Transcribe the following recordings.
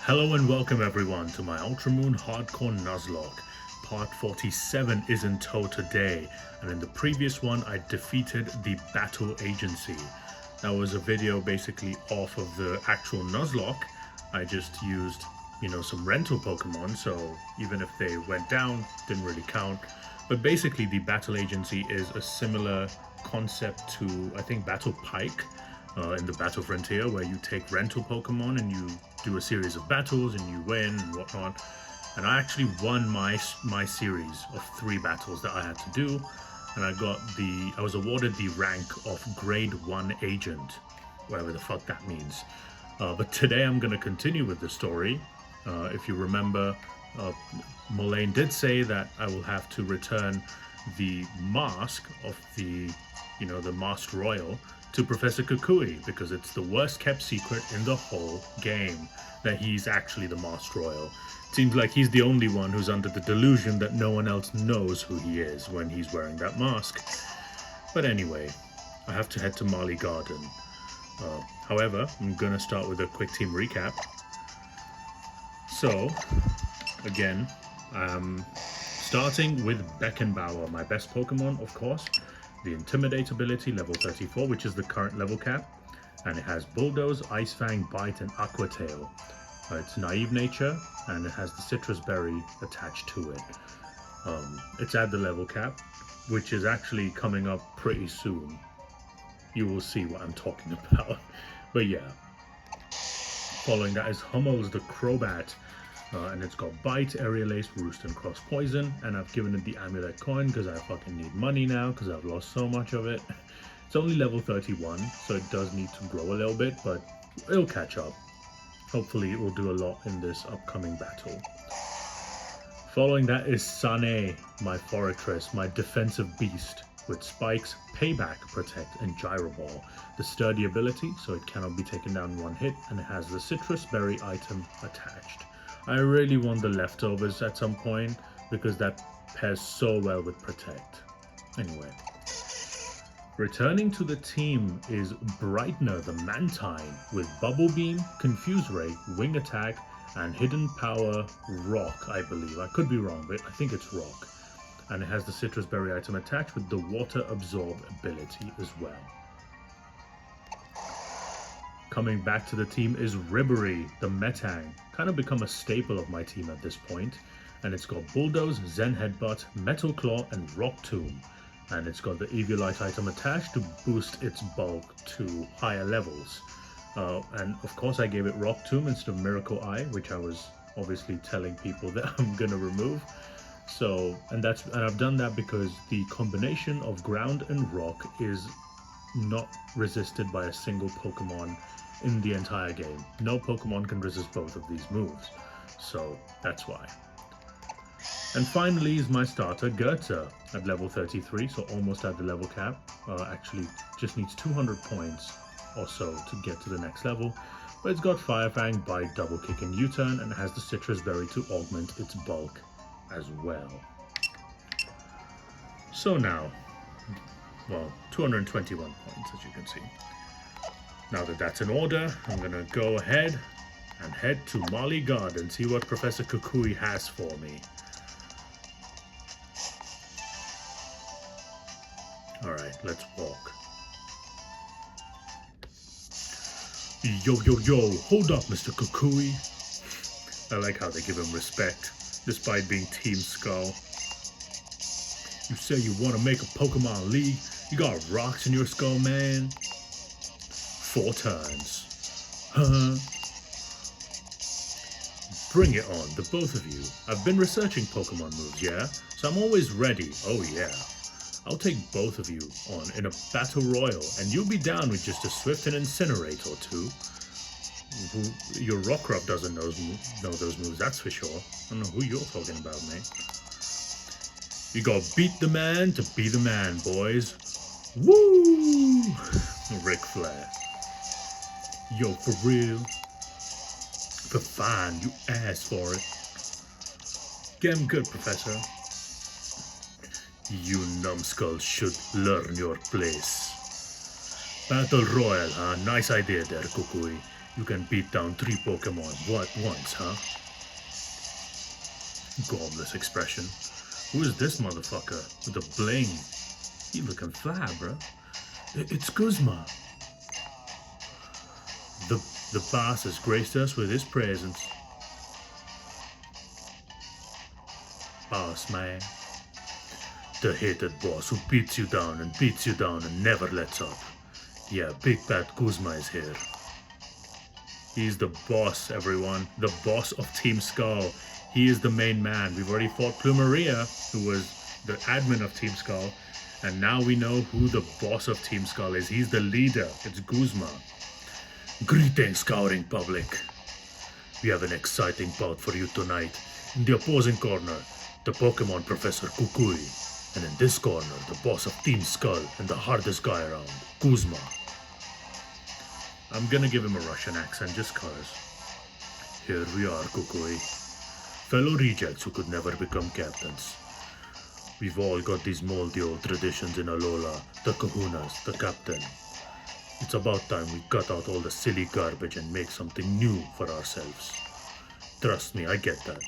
Hello and welcome everyone to my Ultramoon Hardcore Nuzlocke. Part 47 is in tow today, and in the previous one I defeated the Battle Agency. That was a video basically off of the actual Nuzlocke. I just used, some rental Pokemon, so even if they went down, didn't really count. But basically the Battle Agency is a similar concept to, I think, Battle Pike. In the Battle Frontier, where you take rental Pokemon and you do a series of battles and you win and whatnot. And I actually won my series of 3 battles that I had to do, and I was awarded the rank of Grade 1 Agent, whatever the fuck that means. But today I'm gonna continue with the story. If you remember, Malie did say that I will have to return the mask of the Masked Royal to Professor Kukui, because it's the worst kept secret in the whole game that he's actually the Masked Royal. It seems like he's the only one who's under the delusion that no one else knows who he is when he's wearing that mask. But anyway, I have to head to Malie Garden. However, I'm gonna start with a quick team recap. So, again, starting with Beckenbauer, my best Pokemon, of course. The Intimidate ability, level 34, which is the current level cap. And it has Bulldoze, Ice Fang, Bite, and Aqua Tail. It's Naive Nature, and it has the Citrus Berry attached to it. It's at the level cap, which is actually coming up pretty soon. You will see what I'm talking about. But yeah. Following that is Hummel's the Crobat. And it's got Bite, Aerial Ace, Roost, and Cross Poison. And I've given it the Amulet Coin because I fucking need money now because I've lost so much of it. It's only level 31, so it does need to grow a little bit, but it'll catch up. Hopefully it will do a lot in this upcoming battle. Following that is Sane, my Fortress, my defensive beast, with Spikes, Payback, Protect, and Gyro Ball. The Sturdy ability, so it cannot be taken down in one hit, and it has the Citrus Berry item attached. I really want the Leftovers at some point, because that pairs so well with Protect. Anyway. Returning to the team is Brightener the Mantine with Bubble Beam, Confuse Ray, Wing Attack, and Hidden Power Rock, I believe. I could be wrong, but I think it's Rock. And it has the Citrus Berry item attached with the Water Absorb ability as well. Coming back to the team is Ribery the Metang, kind of become a staple of my team at this point. And it's got Bulldoze, Zen Headbutt, Metal Claw, and Rock Tomb. And it's got the Eviolite item attached to boost its bulk to higher levels. And of course I gave it Rock Tomb instead of Miracle Eye, which I was obviously telling people that I'm gonna remove. So, and I've done that because the combination of Ground and Rock is not resisted by a single Pokemon in the entire game. No Pokemon can resist both of these moves. So that's why. And finally is my starter, Gotze, at level 33, so almost at the level cap. Actually, just needs 200 points or so to get to the next level. But it's got Fire Fang, Bite, Double Kick, and U-Turn, and it has the Citrus Berry to augment its bulk as well. So now, well, 221 points, as you can see. Now that that's in order, I'm going to go ahead and head to Malie Garden, see what Professor Kukui has for me. Alright, let's walk. Yo, hold up, Mr. Kukui. I like how they give him respect, despite being Team Skull. You say you want to make a Pokemon League? You got rocks in your skull, man? 4 turns. Huh? Bring it on, the both of you. I've been researching Pokemon moves, yeah? So I'm always ready, oh yeah. I'll take both of you on in a battle royal, and you'll be down with just a Swift and Incinerate or 2. Your Rockruff doesn't know those moves, that's for sure. I don't know who you're talking about, mate. You gotta beat the man to be the man, boys. Woo! Ric Flair. Yo, for real? For fine, you asked for it. Get him good, Professor. You numbskulls should learn your place. Battle Royal, huh? Nice idea there, Kukui. You can beat down 3 Pokemon once, huh? Gormless expression. Who is this motherfucker with the bling? He looking fly, bro. It's Guzma. The boss has graced us with his presence. Boss man. The hated boss who beats you down and never lets up. Yeah, Big Bad Guzma is here. He's the boss, everyone. The boss of Team Skull. He is the main man. We've already fought Plumeria, who was the admin of Team Skull. And now we know who the boss of Team Skull is. He's the leader. It's Guzma. Greetings, scouting public. We have an exciting bout for you tonight. In the opposing corner, the Pokemon Professor Kukui. And in this corner, the boss of Team Skull and the hardest guy around, Guzma. I'm gonna give him a Russian accent just cause. Here we are, Kukui. Fellow rejects who could never become captains. We've all got these moldy old traditions in Alola, the kahunas, the captain. It's about time we cut out all the silly garbage and make something new for ourselves. Trust me, I get that.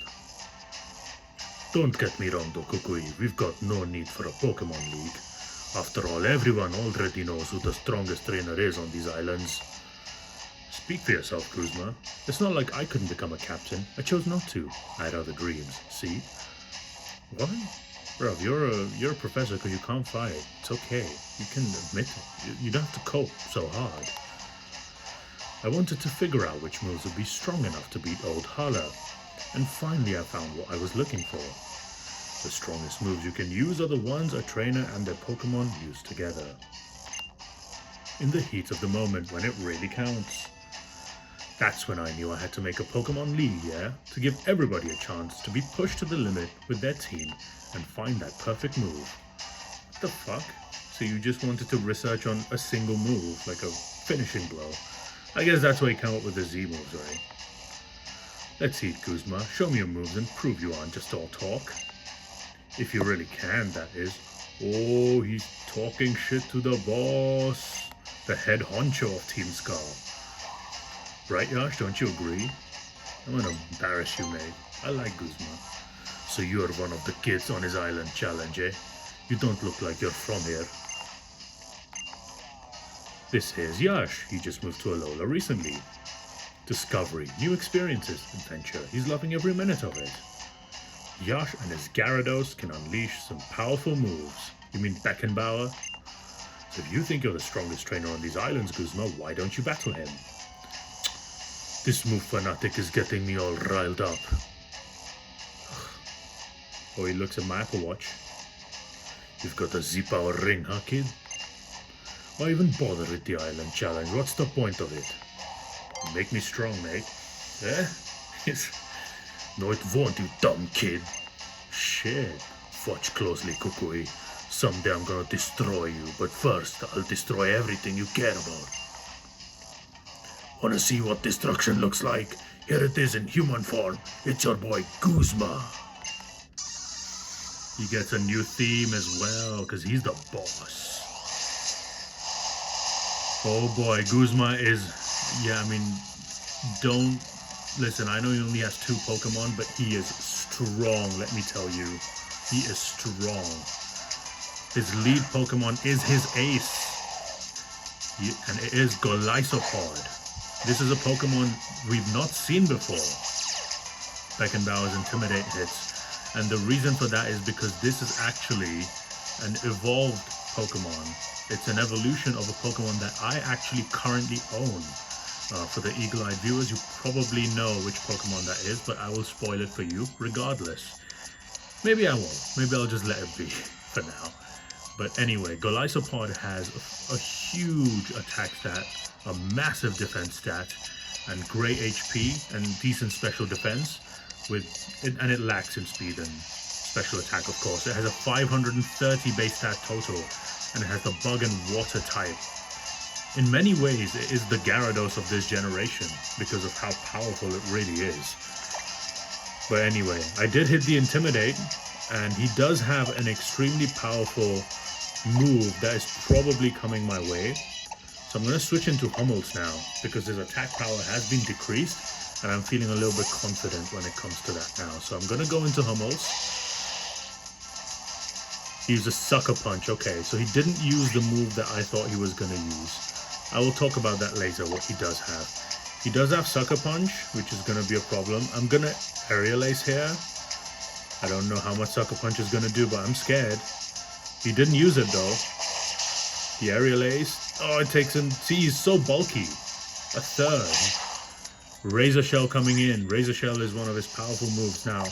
Don't get me wrong though, Kukui, we've got no need for a Pokemon League. After all, everyone already knows who the strongest trainer is on these islands. Speak for yourself, Guzma. It's not like I couldn't become a captain. I chose not to. I had other dreams, see? What? Bro, you're a professor because you can't fight. It's okay. You can admit it. You don't have to cope so hard. I wanted to figure out which moves would be strong enough to beat Old Hala. And finally I found what I was looking for. The strongest moves you can use are the ones a trainer and their Pokemon use together. In the heat of the moment when it really counts. That's when I knew I had to make a Pokemon League, yeah? To give everybody a chance to be pushed to the limit with their team and find that perfect move. What the fuck? So you just wanted to research on a single move, like a finishing blow. I guess that's why you came up with the Z moves, right? Let's see it, Guzma. Show me your moves and prove you aren't just all talk. If you really can, that is. Oh, he's talking shit to the boss. The head honcho of Team Skull. Right, Yash? Don't you agree? I'm gonna embarrass you, mate. I like Guzma. So you're one of the kids on his island challenge, eh? You don't look like you're from here. This here's Yash. He just moved to Alola recently. Discovery, new experiences, adventure. He's loving every minute of it. Yash and his Gyarados can unleash some powerful moves. You mean Beckenbauer? So if you think you're the strongest trainer on these islands, Guzma, why don't you battle him? This move fanatic is getting me all riled up. Oh, he looks at my Apple Watch. You've got a Z-Power ring, huh, kid? Why even bother with the island challenge? What's the point of it? Make me strong, mate. Eh? No, it won't, you dumb kid. Shit. Watch closely, Kukui. Someday I'm gonna destroy you, but first I'll destroy everything you care about. Wanna see what destruction looks like? Here it is in human form. It's your boy Guzma. He gets a new theme as well, because he's the boss. Oh boy, Guzma is... Yeah, I mean, don't... Listen, I know he only has 2 Pokemon, but he is strong, let me tell you. He is strong. His lead Pokemon is his ace. And it is Golisopod. This is a Pokemon we've not seen before. Beckenbauer's Intimidate hits. And the reason for that is because this is actually an evolved Pokemon. It's an evolution of a Pokemon that I actually currently own. For the eagle-eyed viewers, you probably know which Pokemon that is, but I will spoil it for you regardless. Maybe I won't. Maybe I'll just let it be for now. But anyway, Golisopod has a huge attack stat, a massive defense stat, and great HP and decent special defense, and it lacks in speed and special attack, of course. It has a 530 base stat total, and it has the bug and water type. In many ways, it is the Gyarados of this generation because of how powerful it really is. But anyway, I did hit the Intimidate, and he does have an extremely powerful move that is probably coming my way. So I'm going to switch into Hummels now, because his attack power has been decreased, and I'm feeling a little bit confident when it comes to that now. So I'm going to go into Hummels. Use a Sucker Punch. Okay, so he didn't use the move that I thought he was going to use. I will talk about that later, what he does have. He does have Sucker Punch, which is going to be a problem. I'm going to Aerial Ace here. I don't know how much Sucker Punch is going to do, but I'm scared. He didn't use it though. The Aerial Ace. Oh, it takes him. See, he's so bulky. A third. Razor Shell coming in. Razor Shell is one of his powerful moves. Now,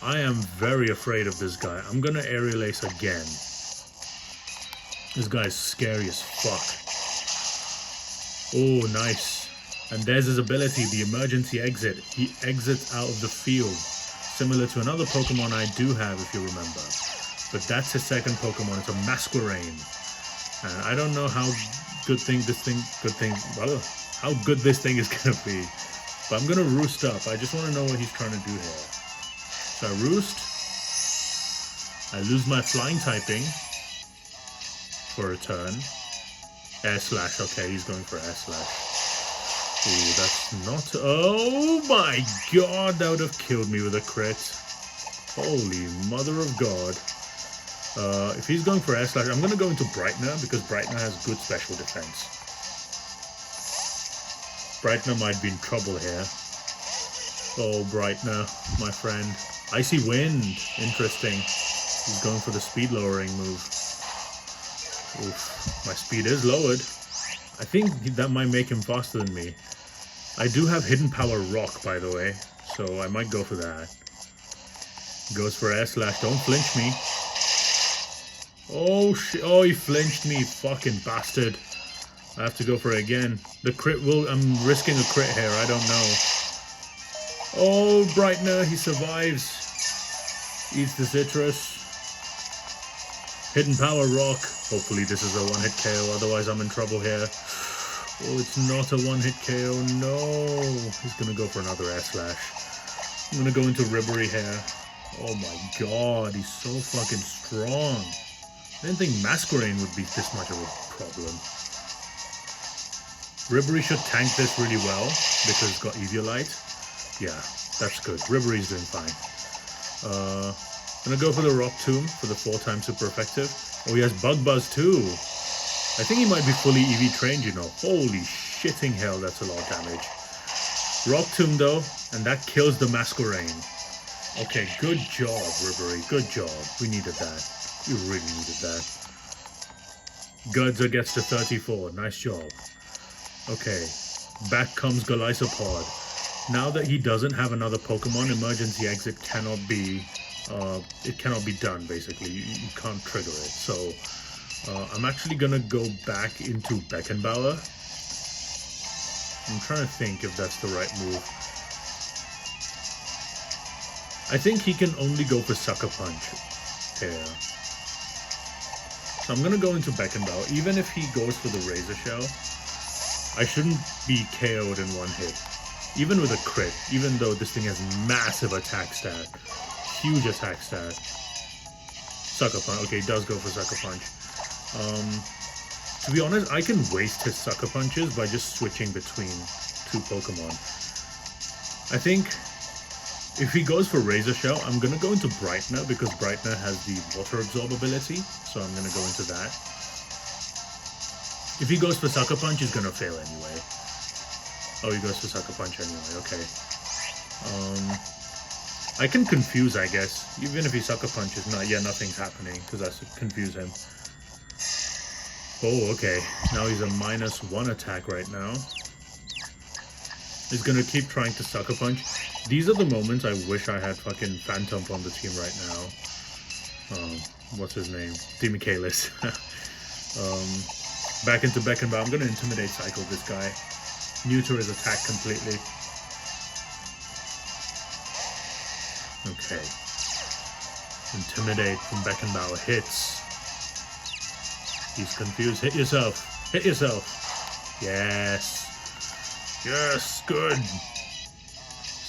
I am very afraid of this guy. I'm going to Aerial Ace again. This guy is scary as fuck. Oh, nice. And there's his ability, the emergency exit. He exits out of the field. Similar to another Pokemon I do have, if you remember. But that's his second Pokemon. It's a Masquerain. And I don't know how good this thing is gonna be. But I'm gonna Roost up. I just want to know what he's trying to do here. So I Roost. I lose my Flying typing for a turn. Air Slash. Okay, he's going for Air Slash. Ooh, that's not... Oh my god, that would have killed me with a crit. Holy mother of God. If he's going for Air Slash, I'm going to go into Brightener, because Brightener has good special defense. Brightener might be in trouble here. Oh, Brightener, my friend. Icy Wind. Interesting. He's going for the speed lowering move. Oof, my speed is lowered. I think that might make him faster than me. I do have Hidden Power Rock, by the way, so I might go for that. Goes for Air Slash. Don't flinch me. Oh shit! Oh, he flinched me, fucking bastard. I have to go for it again. The crit will... I'm risking a crit here, I don't know. Oh, Brightener, he survives. Eats the citrus. Hidden Power Rock. Hopefully this is a one-hit KO, otherwise I'm in trouble here. Oh, it's not a one-hit KO, no. He's gonna go for another Air Slash. I'm gonna go into Ribery here. Oh my god, he's so fucking strong. I didn't think Masquerain would be this much of a problem. Ribery should tank this really well, because it's got Eviolite. Yeah, that's good. Ribery's doing fine. Gonna go for the Rock Tomb for the 4-time super effective. Oh, he has Bug Buzz too. I think he might be fully EV trained, you know. Holy shitting hell, that's a lot of damage. Rock Tomb though, and that kills the Masquerain. Okay, good job, Ribery. Good job. We needed that. We really needed that. Gotze gets to 34. Nice job. Okay, back comes Golisopod. Now that he doesn't have another Pokemon, emergency exit cannot be done, basically. You can't trigger it. So I'm actually gonna go back into Beckenbauer. I'm trying to think if that's the right move. I think he can only go for Sucker Punch here. So I'm gonna go into Beckenbauer. Even if he goes for the Razor Shell, I shouldn't be KO'd in one hit. Even with a crit, even though this thing has massive attack stat. Huge attack stat. Sucker Punch. Okay, he does go for Sucker Punch. To be honest, I can waste his Sucker Punches by just switching between two Pokemon. I think if he goes for Razor Shell, I'm going to go into Brightener, because Brightener has the Water Absorb ability, so I'm going to go into that. If he goes for Sucker Punch, he's going to fail anyway. Oh, he goes for Sucker Punch anyway, okay. I can confuse, I guess. Even if he Sucker Punches, nothing's happening, because I should confuse him. Oh, okay. Now he's a -1 attack right now. He's gonna keep trying to Sucker Punch. These are the moments I wish I had fucking Phantom on the team right now. What's his name? Demichaelis. Back into Beckenbauer. I'm gonna Intimidate Cycle this guy. Neuter his attack completely. Okay. Intimidate from Beckenbauer. Hits. He's confused. Hit yourself. Hit yourself. Yes. Yes, good.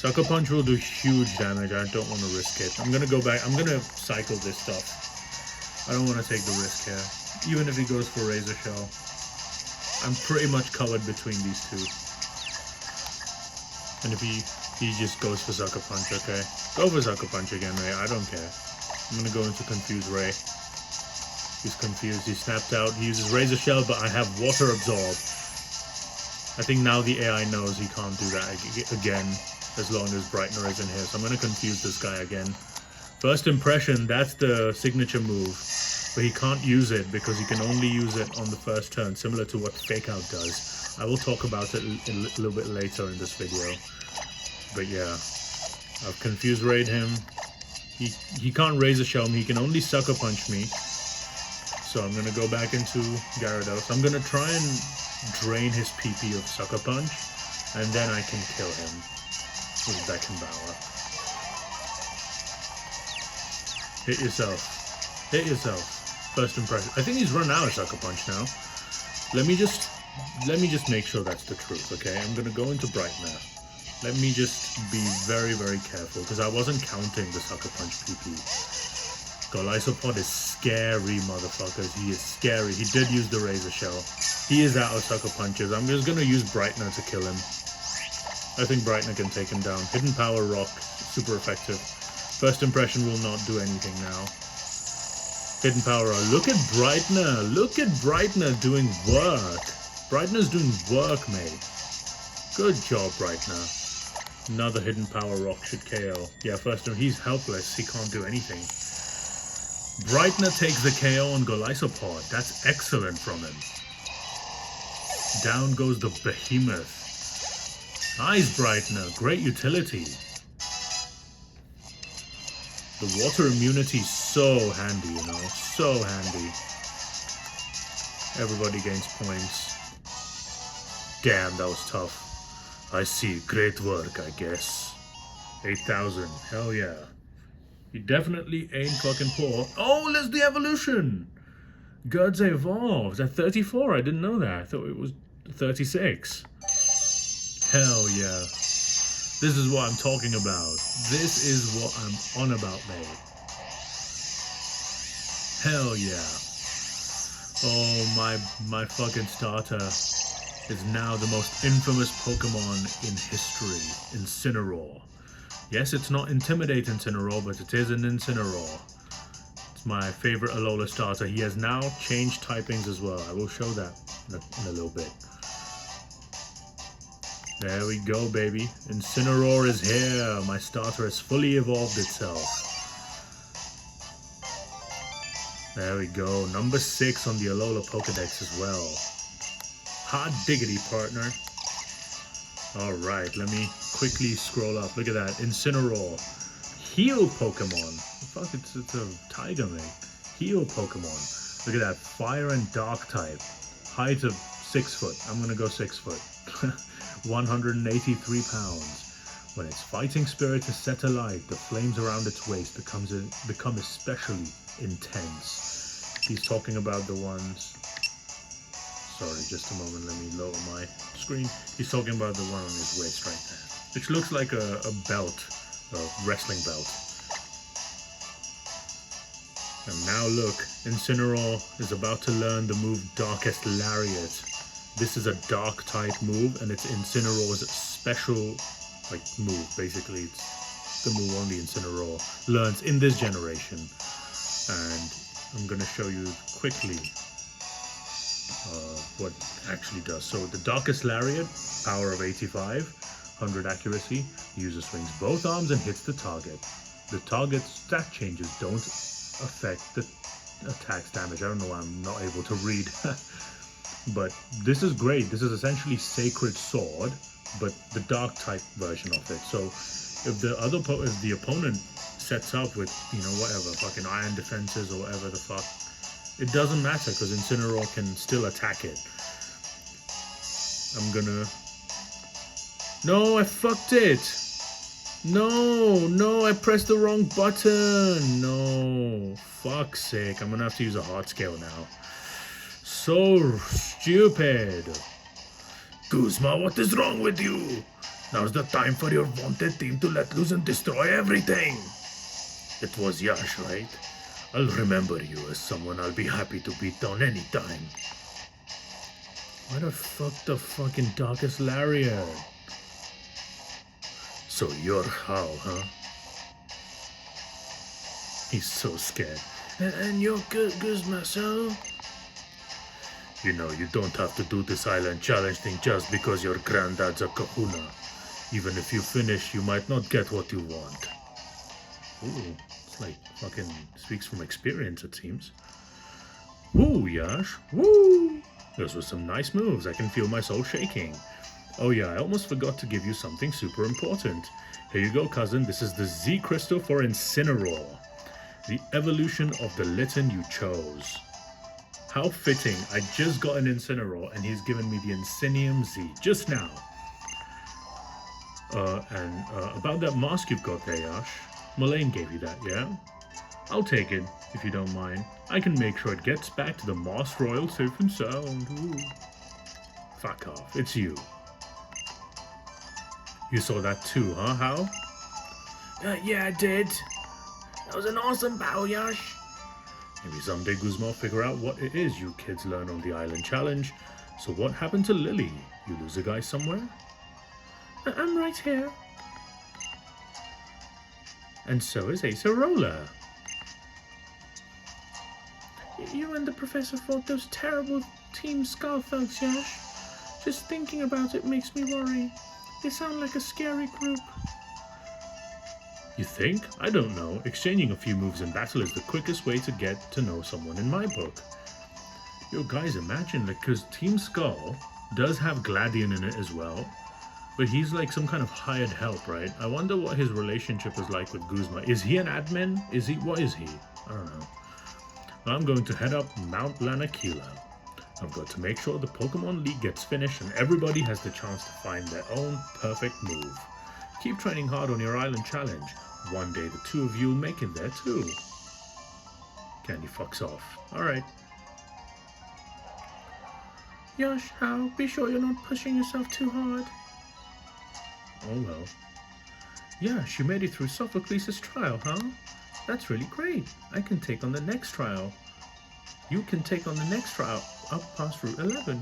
Sucker Punch will do huge damage. I don't want to risk it. I'm going to go back. I'm going to cycle this stuff. I don't want to take the risk here. Even if he goes for Razor Shell. I'm pretty much covered between these two. And if he just goes for Sucker Punch, okay? Go for Sucker Punch again, Ray. I don't care. I'm gonna go into Confuse Ray. He's confused. He snapped out. He uses Razor Shell, but I have Water Absorb. I think now the AI knows he can't do that again as long as Brightener is in here. So I'm gonna confuse this guy again. First Impression, that's the signature move. But he can't use it because he can only use it on the first turn, similar to what Fake Out does. I will talk about it a little bit later in this video. But yeah, I've Confuse Rayed him. He can't Razor Shell me, he can only Sucker Punch me. So I'm gonna go back into Gyarados. I'm gonna try and drain his PP of Sucker Punch, and then I can kill him with Beckenbauer. Hit yourself. Hit yourself. First Impression. I think he's run out of Sucker Punch now. Let me just make sure that's the truth, okay? I'm gonna go into Brightener. Let me just be very, very careful, because I wasn't counting the Sucker Punch PP. Golisopod is scary, motherfuckers. He is scary. He did use the Razor Shell. He is out of Sucker Punches. I'm just gonna use Brightener to kill him. I think Brightener can take him down. Hidden Power Rock, super effective. First Impression will not do anything now. Hidden Power Rock. Look at Brightener. Look at Brightener doing work. Brightener's doing work, mate. Good job, Brightener. Another Hidden Power Rock should KO. Yeah, first time he's helpless. He can't do anything. Brightener takes the KO on Golisopod. That's excellent from him. Down goes the Behemoth. Nice, Brightener. Great utility. The water immunity is so handy, you know. So handy. Everybody gains points. Damn, that was tough. I see. Great work, I guess. 8,000. Hell yeah. He definitely ain't fucking poor. Oh, there's the evolution! Gotze evolves at 34. I didn't know that. I thought it was 36. Hell yeah. This is what I'm talking about. This is what I'm on about, mate. Hell yeah. Oh, my fucking starter is now the most infamous Pokemon in history, Incineroar. Yes, it's not Intimidate Incineroar, but it is an Incineroar. It's my favorite Alola starter. He has now changed typings as well. I will show that in a little bit. There we go, baby. Incineroar is here. My starter has fully evolved itself. There we go. Number 6 on the Alola Pokedex as well. Hot diggity, partner. Alright, let me quickly scroll up. Look at that. Incineroar. Heal Pokemon. Fuck, it's a tiger, mate. Heal Pokemon. Look at that. Fire and Dark type. Height of 6 foot. I'm gonna go 6 foot. 183 pounds. When its fighting spirit is set alight, the flames around its waist become especially intense. He's talking about the ones... Sorry, just a moment, let me lower my screen. He's talking about the one on his waist right there, which looks like a belt, a wrestling belt. And now look, Incineroar is about to learn the move Darkest Lariat. This is a dark type move, and it's Incineroar's special move. Basically, it's the move only Incineroar learns in this generation. And I'm gonna show you quickly what it actually does. So the Darkest Lariat, power of 85, 100 accuracy, user swings both arms and hits the target. The target's stat changes don't affect the attack's damage. I don't know why I'm not able to read. But this is great. This is essentially Sacred Sword, but the dark type version of it. So if the opponent sets up with, whatever, fucking iron defenses or whatever the fuck, it doesn't matter because Incineroar can still attack it. I'm gonna... No, I fucked it! No, I pressed the wrong button! No, fuck's sake, I'm gonna have to use a heart scale now. So stupid! Guzma, what is wrong with you? Now's the time for your vaunted team to let loose and destroy everything! It was Yash, right? I'll remember you as someone I'll be happy to beat down anytime. Why the fuck the fucking Darkest Lariat? So you're Hal, huh? He's so scared. And you're Guzma, so? You know, you don't have to do this island challenge thing just because your granddad's a kahuna. Even if you finish, you might not get what you want. Ooh, it's like fucking speaks from experience, it seems. Woo, Yash, woo! Those were some nice moves. I can feel my soul shaking. Oh yeah, I almost forgot to give you something super important. Here you go, cousin. This is the Z crystal for Incineroar. The evolution of the Litten you chose. How fitting. I just got an Incineroar and he's given me the Incinium Z just now. And about that mask you've got there, Yash. Malie gave you that, yeah? I'll take it, if you don't mind. I can make sure it gets back to the Masked Royal safe and sound. Ooh. Fuck off, it's you. You saw that too, huh, Hal? Yeah, I did. That was an awesome battle, Yash. Maybe someday Guzma will figure out what it is you kids learn on the Island Challenge. So what happened to Lily? You lose a guy somewhere? I'm right here. And so is Acerola. You and the professor fought those terrible Team Skull thugs, Yash. Just thinking about it makes me worry. They sound like a scary group. You think? I don't know. Exchanging a few moves in battle is the quickest way to get to know someone in my book. Yo, guys, imagine that, because Team Skull does have Gladion in it as well, but he's like some kind of hired help, right? I wonder what his relationship is like with Guzma. Is he an admin? What is he? I don't know. I'm going to head up Mount Lanakila. I've got to make sure the Pokemon League gets finished and everybody has the chance to find their own perfect move. Keep training hard on your island challenge. One day the two of you will make it there too. Candy fucks off. Alright. Yash, Hal, be sure you're not pushing yourself too hard. Oh well. Yash, you made it through Sophocles' trial, huh? That's really great. I can take on the next trial. You can take on the next trial up past Route 11.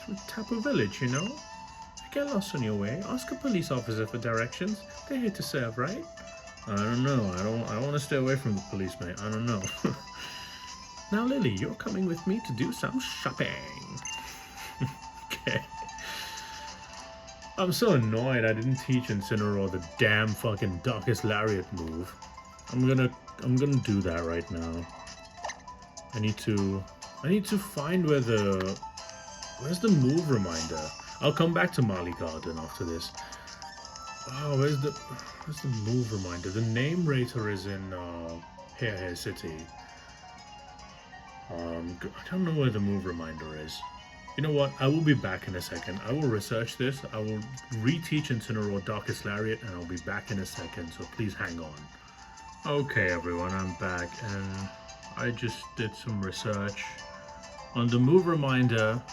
Through Tapu Village, you know? If you get lost on your way, ask a police officer for directions. They're here to serve, right? I don't know. I want to stay away from the police, mate. I don't know. Now, Lily, you're coming with me to do some shopping. Okay. I'm so annoyed I didn't teach Incineroar the damn fucking Darkest Lariat move. I'm gonna do that right now. I need to find where's the move reminder. I'll come back to Malie Garden after this. Oh, where's the move reminder? The name rater is in Hair City. I don't know where the move reminder is. You know what? I will be back in a second. I will research this. I will reteach Incineroar Darkest Lariat, and I'll be back in a second. So please hang on. Okay, everyone, I'm back, and I just did some research on the move reminder,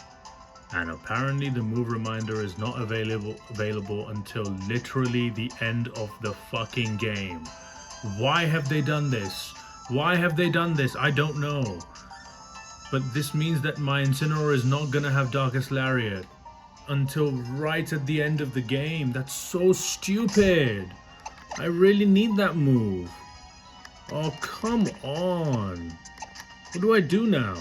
and apparently the move reminder is not available until literally the end of the fucking game. Why have they done this? Why have they done this? I don't know. But this means that my Incineroar is not gonna have Darkest Lariat until right at the end of the game. That's so stupid. I really need that move. Oh, come on. What do I do now?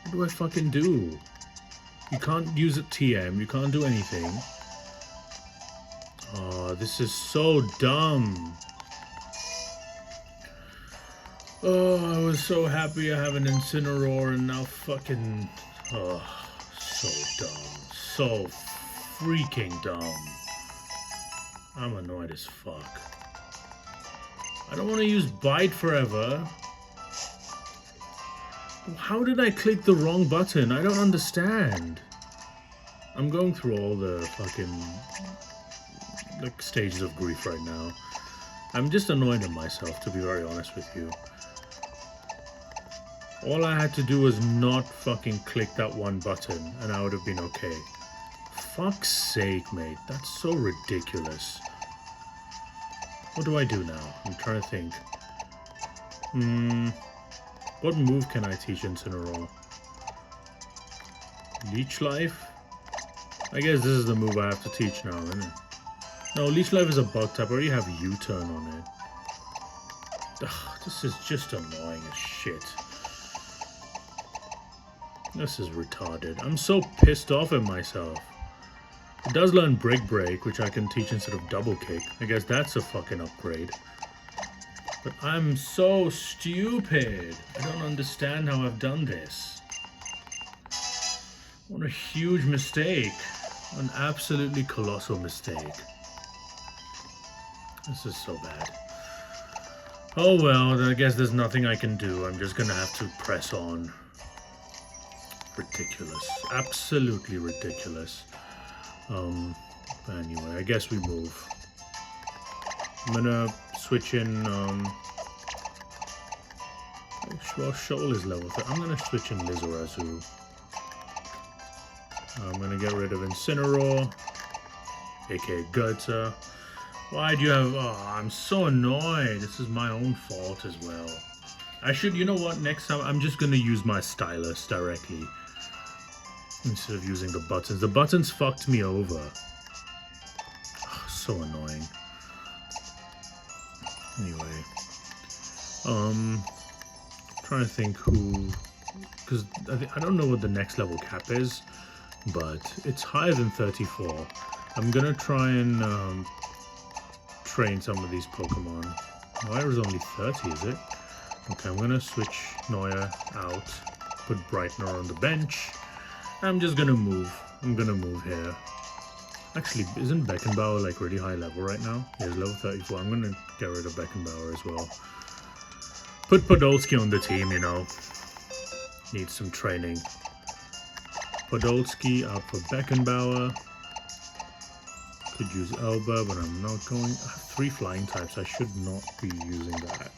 What do I fucking do? You can't use a TM. You can't do anything. Oh, this is so dumb. Oh, I was so happy I have an Incineroar and now fucking... Oh, so dumb. So freaking dumb. I'm annoyed as fuck. I don't want to use Bite forever. How did I click the wrong button? I don't understand. I'm going through all the fucking stages of grief right now. I'm just annoyed at myself, to be very honest with you. All I had to do was not fucking click that one button and I would have been okay. Fuck's sake, mate. That's so ridiculous. What do I do now? I'm trying to think. What move can I teach Incineroar? Leech Life? I guess this is the move I have to teach now, isn't it? No, Leech Life is a bug type. I already have U-turn on it. Ugh, this is just annoying as shit. This is retarded. I'm so pissed off at myself. It does learn Brick Break, which I can teach instead of Double Kick. I guess that's a fucking upgrade. But I'm so stupid. I don't understand how I've done this. What a huge mistake. An absolutely colossal mistake. This is so bad. Oh well, I guess there's nothing I can do. I'm just gonna have to press on. Ridiculous. Absolutely ridiculous. Anyway, I guess we move. I'm gonna switch in, well, Shoal is level 3. I'm gonna switch in Lizarazu. I'm gonna get rid of Incineroar, aka Gotze. Why do you have, oh, I'm so annoyed. This is my own fault as well. I should, you know what, next time I'm just gonna use my stylus directly. Instead of using the buttons. The buttons fucked me over. Oh, so annoying. Anyway. Trying to think who... Because I don't know what the next level cap is, but it's higher than 34. I'm gonna try and train some of these Pokemon. Noya is only 30, is it? Okay, I'm gonna switch Noya out. Put Brightener on the bench. I'm just gonna move. I'm gonna move here. Actually, isn't Beckenbauer like really high level right now? Yeah, he's level 34. I'm gonna get rid of Beckenbauer as well. Put Podolsky on the team, you know. Needs some training. Podolsky out for Beckenbauer. Could use Alaba, but I'm not going. I have 3 flying types. I should not be using that.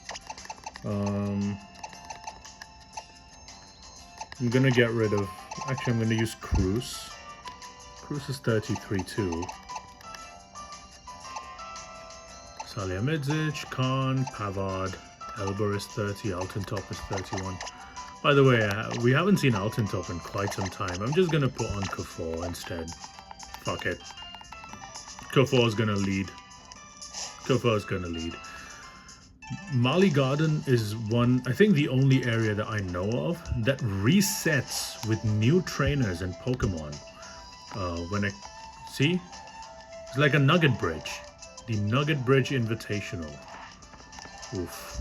I'm gonna get rid of. Actually, I'm gonna use Cruz. Cruz is 33 too. Salihamidzic, Khan, Pavard, Elber is 30, Altintop is 31. By the way, we haven't seen Altintop in quite some time. I'm just gonna put on Kufor instead. Fuck it. Kufor's gonna lead. Kufor's gonna lead. Malie Garden is I think the only area that I know of that resets with new trainers and Pokemon. See? It's like a Nugget Bridge. The Nugget Bridge Invitational. Oof.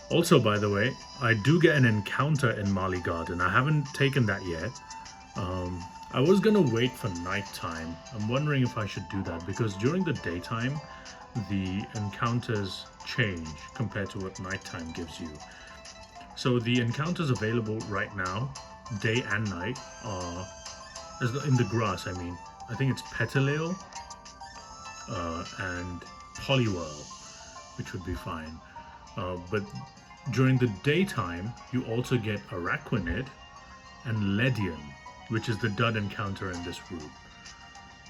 Also, by the way, I do get an encounter in Malie Garden. I haven't taken that yet. I was gonna wait for nighttime. I'm wondering if I should do that because during the daytime, the encounters change compared to what nighttime gives you. So the encounters available right now, day and night, are in the grass. I mean, I think it's Petalil and Poliwhirl, which would be fine. But during the daytime, you also get Araquanid and Ledian, which is the dud encounter in this route.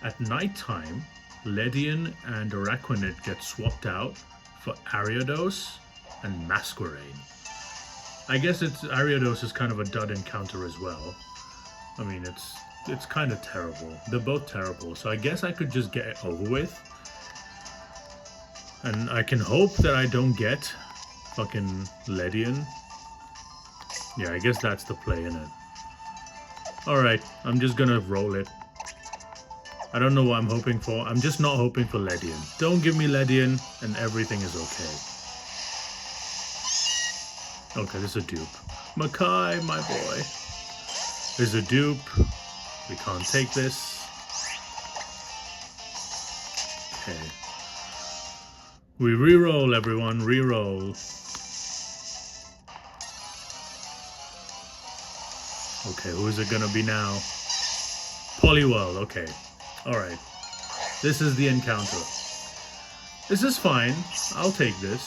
At nighttime, Ledian and Araquanid get swapped out for Ariados and Masquerain. I guess Ariados is kind of a dud encounter as well. I mean, it's kind of terrible. They're both terrible, so I guess I could just get it over with. And I can hope that I don't get fucking Ledian. Yeah, I guess that's the play, innit? Alright, I'm just gonna roll it. I don't know what I'm hoping for. I'm just not hoping for Ledian. Don't give me Ledian and everything is okay. Okay, this is a dupe. Makai, my boy. This is a dupe. We can't take this. Okay. We reroll, everyone. Reroll. Okay, who is it gonna be now? Poliwhirl, okay. Alright. This is the encounter. This is fine. I'll take this.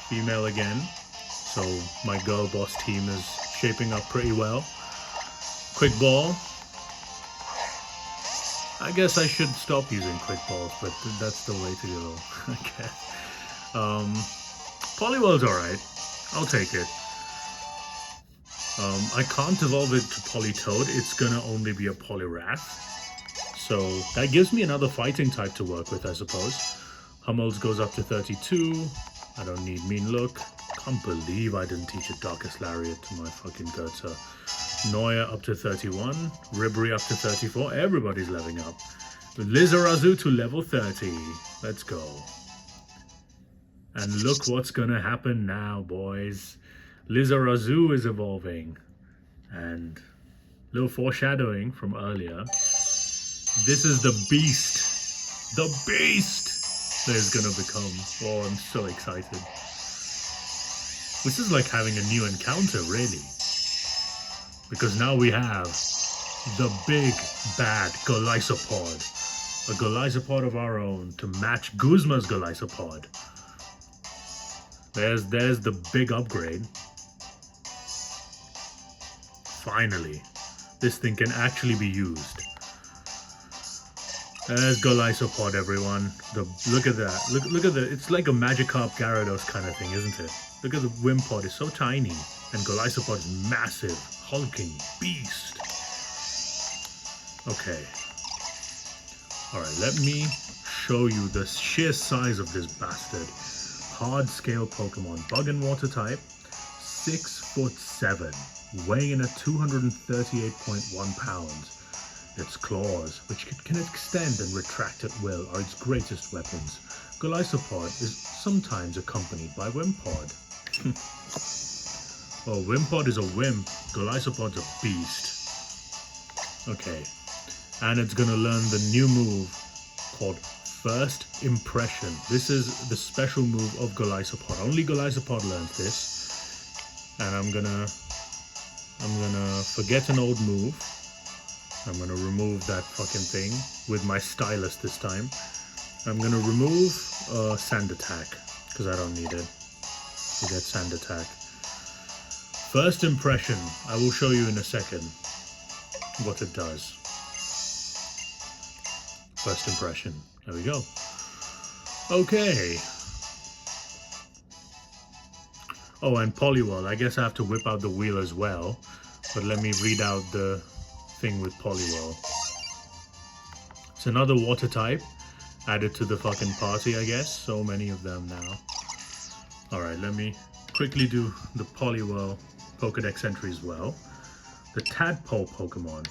Female again. So my girl boss team is shaping up pretty well. Quick ball. I guess I should stop using quick balls, but that's the way to go, I guess. Poliwhirl's alright. I'll take it. I can't evolve it to Politoad. It's gonna only be a Poliwrath. So that gives me another fighting type to work with, I suppose. Hummels goes up to 32. I don't need Mean Look. Can't believe I didn't teach a Darkest Lariat to my fucking Gotze. Neuer up to 31. Ribery up to 34. Everybody's leveling up. Lizarazu to level 30. Let's go. And look what's gonna happen now, boys. Lizarazu is evolving. And little foreshadowing from earlier. This is the beast. The beast that is gonna become. Oh, I'm so excited. This is like having a new encounter, really. Because now we have the big bad Golisopod. A Golisopod of our own to match Guzma's Golisopod. There's the big upgrade. Finally, this thing can actually be used. There's Golisopod, everyone. Look at that. Look at the. It's like a Magikarp Gyarados kind of thing, isn't it? Look at the Wimpod. It's so tiny, and Golisopod is massive, hulking beast. Okay. All right. Let me show you the sheer size of this bastard. Hard scale Pokemon, bug and water type, 6'7", weighing at 238.1 pounds. Its claws, which can extend and retract at will, are its greatest weapons. Golisopod is sometimes accompanied by Wimpod. Oh, Wimpod is a wimp. Golisopod's a beast. Okay, and it's gonna learn the new move called First Impression. This is the special move of Golisopod. Only Golisopod learns this. And I'm gonna forget an old move. I'm gonna remove that fucking thing with my stylus this time. I'm gonna remove Sand Attack, because I don't need it. Forget Sand Attack. First Impression. I will show you in a second what it does. First Impression. There we go. Okay. Oh, and Poliwhirl. I guess I have to whip out the wheel as well. But let me read out the thing with Poliwhirl. It's another water type added to the fucking party, I guess. So many of them now. Alright, let me quickly do the Poliwhirl Pokedex entry as well. The Tadpole Pokemon.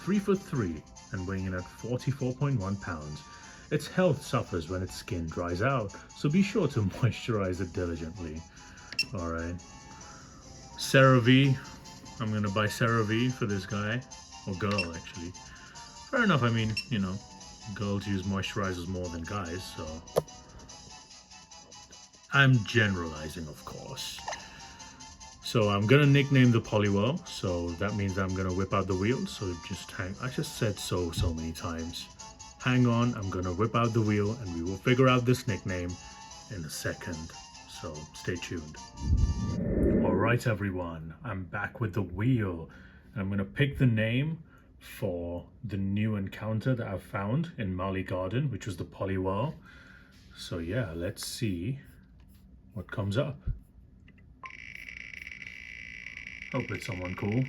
3'3" and weighing in at 44.1 pounds. Its health suffers when its skin dries out, so be sure to moisturize it diligently. Alright. CeraVe. I'm gonna buy CeraVe for this guy. Or girl, actually. Fair enough, I mean, you know, girls use moisturizers more than guys, so... I'm generalizing, of course. So I'm gonna nickname the Poliwhirl, so that means I'm gonna whip out the wheel, so just hang... I just said so many times. Hang on, I'm gonna whip out the wheel, and we will figure out this nickname in a second. So stay tuned. Alright everyone, I'm back with the wheel. And I'm gonna pick the name for the new encounter that I've found in Malie Garden, which was the Poliwhirl. So yeah, let's see what comes up. Hope it's someone cool.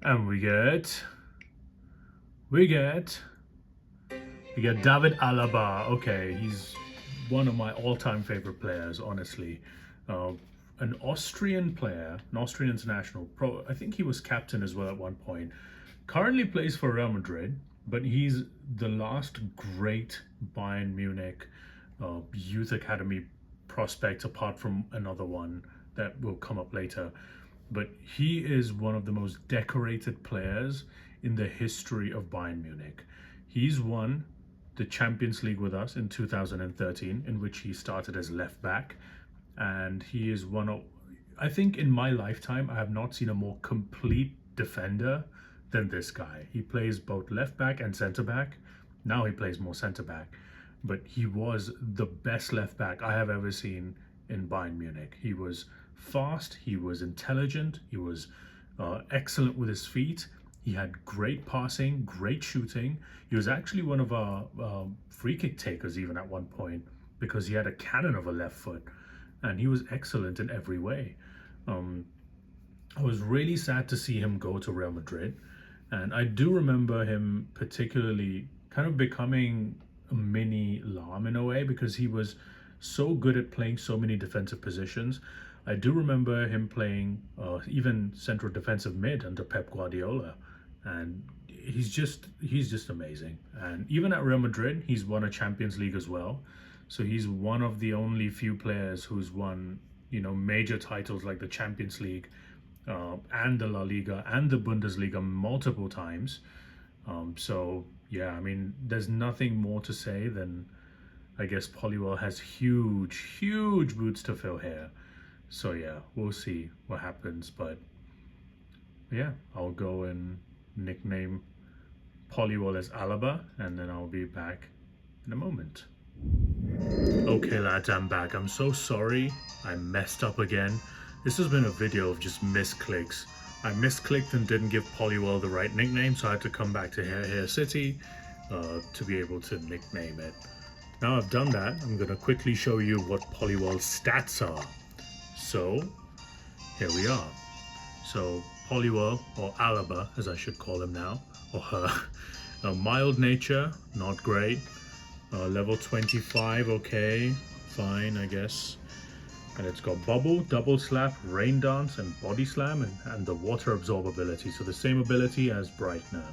And we get David Alaba. Okay, he's one of my all-time favorite players, honestly. An Austrian player, an Austrian international pro. I think he was captain as well at one point. Currently plays for Real Madrid, but he's the last great Bayern Munich youth academy prospect, apart from another one that will come up later. But he is one of the most decorated players in the history of Bayern Munich. He's won the Champions League with us in 2013, in which he started as left back. And he is one of, I think in my lifetime, I have not seen a more complete defender than this guy. He plays both left back and center back. Now he plays more center back, but he was the best left back I have ever seen in Bayern Munich. He was fast, he was intelligent, he was excellent with his feet. He had great passing, great shooting. He was actually one of our free kick takers even at one point, because he had a cannon of a left foot. And he was excellent in every way. I was really sad to see him go to Real Madrid, and I do remember him particularly kind of becoming a mini Lam in a way, because he was so good at playing so many defensive positions. I do remember him playing even central defensive mid under Pep Guardiola, and he's just amazing. And even at Real Madrid, he's won a Champions League as well. So he's one of the only few players who's won, major titles like the Champions League, and the La Liga and the Bundesliga multiple times. So yeah, I mean, there's nothing more to say than, I guess, Polywell has huge boots to fill here. So yeah, we'll see what happens. But yeah, I'll go and nickname Polywell as Alaba, and then I'll be back in a moment. Okay lads, I'm back. I'm so sorry I messed up again. This has been a video of just misclicks. I misclicked and didn't give Polywell the right nickname, so I had to come back to Hair City to be able to nickname it. Now I've done that, I'm going to quickly show you what Polywell's stats are. So, here we are. So, Polywell, or Alaba as I should call him now, or her, mild nature, not great. Level 25, okay, fine, I guess. And it's got bubble, double slap, rain dance, and body slam, and the water absorb ability. So the same ability as Brightener.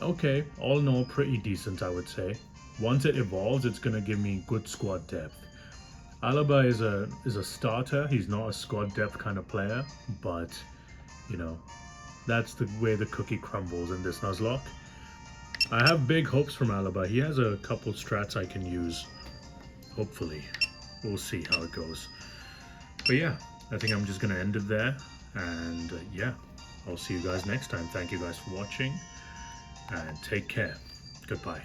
Okay, all in all, pretty decent, I would say. Once it evolves, it's gonna give me good squad depth. Alaba is a starter. He's not a squad depth kind of player, but that's the way the cookie crumbles in this Nuzlocke. I have big hopes from Alaba. He has a couple strats I can use, hopefully. We'll see how it goes. But yeah, I think I'm just going to end it there. And yeah, I'll see you guys next time. Thank you guys for watching. And take care. Goodbye.